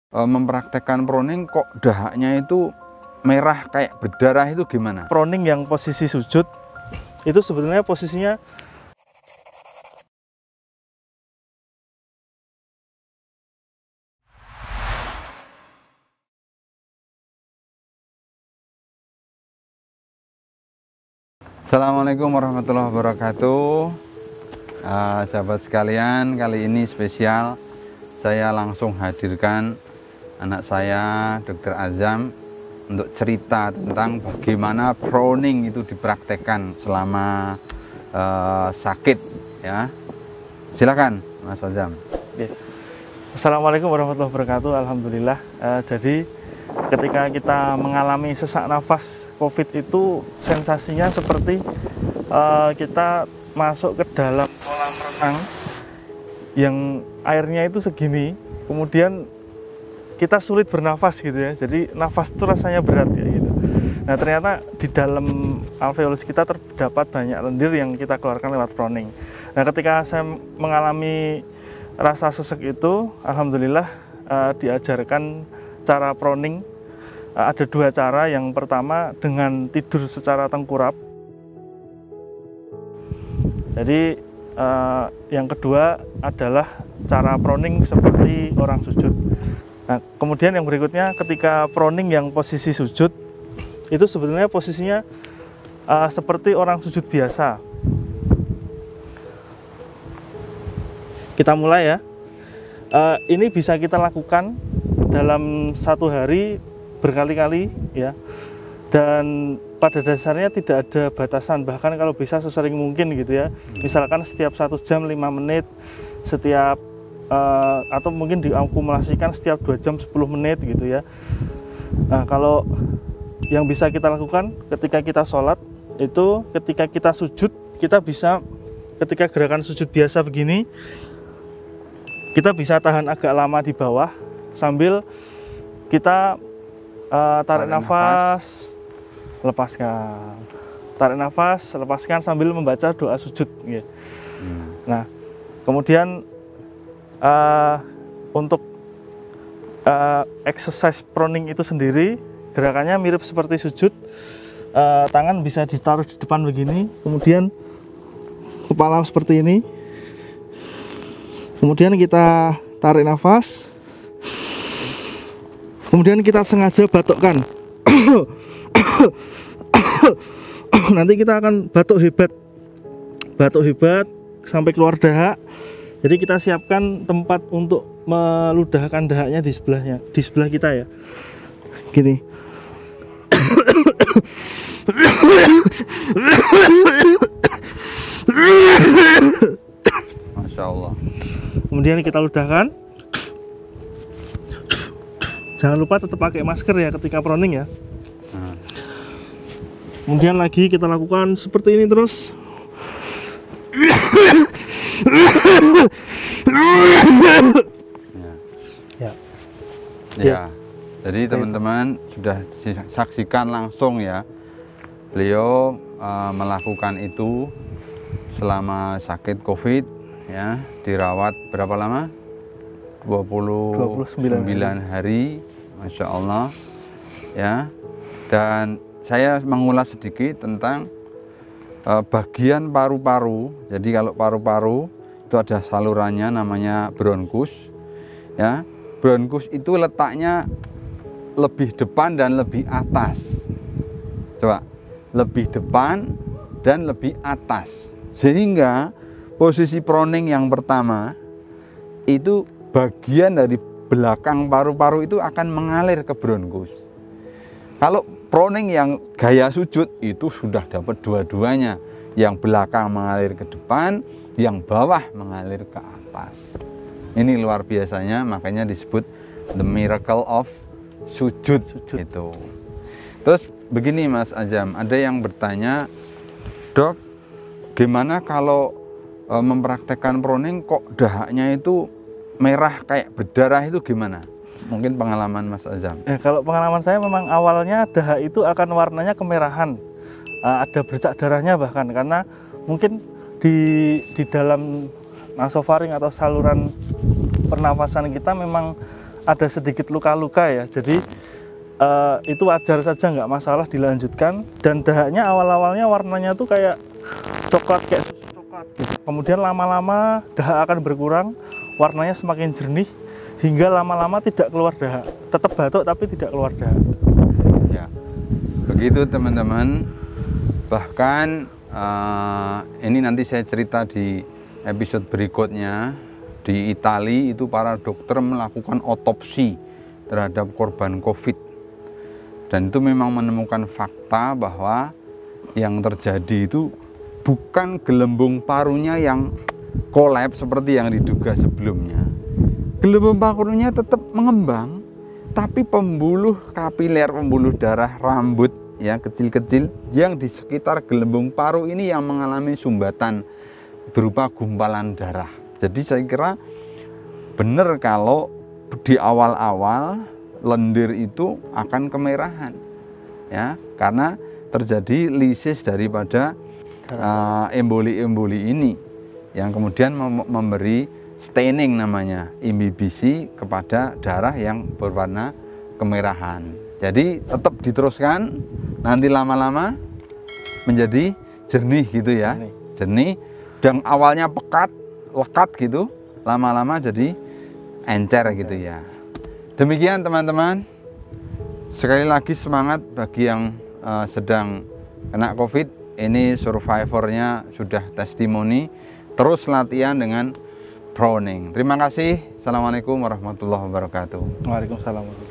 Mempraktekkan proning kok dahaknya itu merah kayak berdarah itu gimana? Proning yang posisi sujud itu sebetulnya posisinya Assalamualaikum warahmatullahi wabarakatuh. Sahabat sekalian, kali ini spesial saya langsung hadirkan anak saya Dr. Azam untuk cerita tentang bagaimana proning itu dipraktekkan selama sakit ya. Silakan Mas Azam. Assalamualaikum warahmatullahi wabarakatuh. Alhamdulillah. Jadi ketika kita mengalami sesak nafas COVID itu sensasinya seperti kita masuk ke dalam kolam renang yang airnya itu segini, kemudian kita sulit bernafas gitu ya. Jadi nafas itu rasanya berat ya gitu. Nah ternyata di dalam alveolus kita terdapat banyak lendir yang kita keluarkan lewat proning. Nah ketika saya mengalami rasa sesek itu, alhamdulillah diajarkan cara proning. Ada dua cara. Yang pertama dengan tidur secara tengkurap. Jadi yang kedua adalah cara proning seperti orang sujud. Nah, kemudian yang berikutnya ketika proning yang posisi sujud itu sebetulnya posisinya seperti orang sujud biasa. Kita mulai ya. Ini bisa kita lakukan dalam satu hari berkali-kali ya. Dan pada dasarnya tidak ada batasan, bahkan kalau bisa sesering mungkin gitu ya. Misalkan setiap 1 jam 5 menit, setiap atau mungkin diakumulasikan setiap 2 jam 10 menit gitu ya. Nah kalau yang bisa kita lakukan ketika kita sholat itu, ketika kita sujud kita bisa, ketika gerakan sujud biasa begini kita bisa tahan agak lama di bawah sambil kita tarik nafas, lepaskan, tarik nafas, lepaskan sambil membaca doa sujud ya. Nah kemudian untuk exercise proning itu sendiri gerakannya mirip seperti sujud. Tangan bisa ditaruh di depan begini, kemudian kepala seperti ini, kemudian kita tarik nafas, kemudian kita sengaja batukkan. Nanti kita akan batuk hebat sampai keluar dahak. Jadi kita siapkan tempat untuk meludahkan dahaknya di sebelahnya, di sebelah kita ya. Gini. Masya Allah. Kemudian kita ludahkan. Jangan lupa tetap pakai masker ya ketika proning ya. Kemudian lagi kita lakukan seperti ini terus. Ya. Jadi teman-teman sudah saksikan langsung ya, beliau melakukan itu selama sakit COVID ya, dirawat berapa lama? 29 hari, Masya Allah ya. Dan saya mengulas sedikit tentang bagian paru-paru. Jadi kalau paru-paru itu ada salurannya namanya bronkus ya. Bronkus itu letaknya lebih depan dan lebih atas. Coba, lebih depan dan lebih atas. Sehingga posisi proning yang pertama itu bagian dari belakang paru-paru itu akan mengalir ke bronkus. Kalau proning yang gaya sujud itu sudah dapat dua-duanya. Yang belakang mengalir ke depan, yang bawah mengalir ke atas. Ini luar biasanya, makanya disebut the miracle of sujud. Itu. Terus begini Mas Azam, ada yang bertanya, Dok, gimana kalau mempraktekkan proning kok dahaknya itu merah kayak berdarah itu gimana? Mungkin pengalaman Mas Azam. Kalau pengalaman saya memang awalnya dahak itu akan warnanya kemerahan, ada bercak darahnya bahkan, karena mungkin di dalam nasofaring atau saluran pernafasan kita memang ada sedikit luka-luka ya. Jadi itu wajar saja, nggak masalah dilanjutkan. Dan dahaknya awal-awalnya warnanya tuh kayak coklat, kayak susu coklat gitu. Kemudian lama-lama dahak akan berkurang, warnanya semakin jernih hingga lama-lama tidak keluar dahak. Tetap batuk tapi tidak keluar dahak. Ya, begitu teman-teman. Bahkan ini nanti saya cerita di episode berikutnya. Di Italia itu para dokter melakukan otopsi terhadap korban COVID. Dan itu memang menemukan fakta bahwa yang terjadi itu bukan gelembung parunya yang kolaps seperti yang diduga sebelumnya. Gelembung parunya tetap mengembang, tapi pembuluh kapiler, pembuluh darah rambut ya kecil-kecil yang di sekitar gelembung paru ini yang mengalami sumbatan berupa gumpalan darah. Jadi saya kira benar kalau di awal-awal lendir itu akan kemerahan, ya, karena terjadi lisis daripada emboli-emboli ini yang kemudian memberi staining namanya, imbibisi kepada darah yang berwarna kemerahan. Jadi tetap diteruskan, nanti lama-lama menjadi jernih gitu ya, jernih. Dan awalnya pekat, lekat gitu, lama-lama jadi encer gitu ya. Demikian teman-teman, sekali lagi semangat bagi yang sedang kena COVID. Ini survivornya sudah testimoni, terus latihan dengan Browning. Terima kasih. Assalamualaikum warahmatullahi wabarakatuh. Waalaikumsalam.